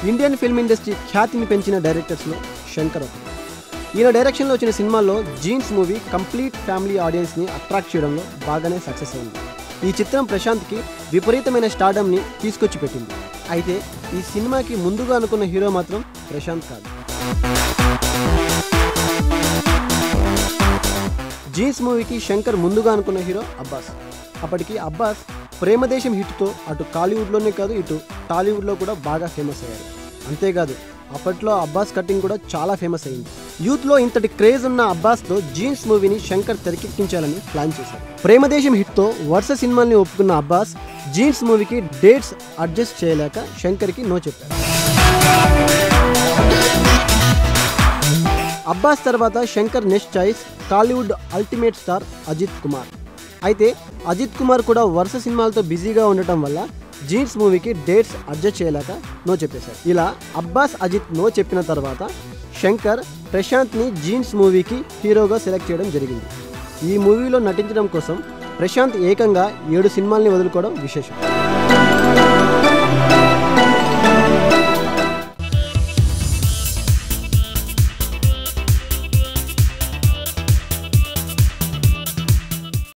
Indian film industry ఖ్యాతిని పెంచిన డైరెక్టర్స్లో శంకర్ ఒకరు. ఈయన డైరెక్షన్లో వచ్చిన సినిమాల్లో జీన్స్ మూవీ కంప్లీట్ ఫ్యామిలీ ఆడియన్స్ని అట్రాక్ట్ చేయడంలో బాగానే సక్సెస్ అయింది. ఈ చిత్రం ప్రశాంత్కి విపరీతమైన స్టార్డమ్ని తీసుకొచ్చి పెట్టింది. అయితే ఈ సినిమాకి ముందుగా అనుకున్న హీరో మాత్రం ప్రశాంత్ కాదు. జీన్స్ మూవీకి శంకర్ ముందుగా అనుకున్న హీరో అబ్బాస్. అప్పటికి అబ్బాస్ ప్రేమదేశం హిట్తో అటు కాలీవుడ్లోనే కాదు ఇటు టాలీవుడ్లో కూడా బాగా ఫేమస్ అయ్యారు. అంతేకాదు అప్పట్లో అబ్బాస్ కటింగ్ కూడా చాలా ఫేమస్ అయింది. యూత్లో ఇంతటి క్రేజ్ ఉన్న అబ్బాస్తో జీన్స్ మూవీని శంకర్ తెరకెక్కించాలని ప్లాన్ చేశారు. ప్రేమదేశం హిట్తో వరుస సినిమాల్ని ఒప్పుకున్న అబ్బాస్ జీన్స్ మూవీకి డేట్స్ అడ్జస్ట్ చేయలేక శంకర్కి నో చెప్పారు. అబ్బాస్ తర్వాత Shankar next choice Tollywood ultimate star Ajith Kumar. అయితే అజిత్ కుమార్ కూడా వరుస సినిమాలతో బిజీగా ఉండటం వల్ల జీన్స్ మూవీకి డేట్స్ అడ్జస్ట్ చేయలేక నో చెప్పేశారు. ఇలా అబ్బాస్ అజిత్ నో చెప్పిన తర్వాత శంకర్ ప్రశాంత్ని జీన్స్ మూవీకి హీరోగా సెలెక్ట్ చేయడం జరిగింది. ఈ మూవీలో నటించడం కోసం ప్రశాంత్ ఏకంగా 7 సినిమాల్ని వదులుకోవడం విశేషం.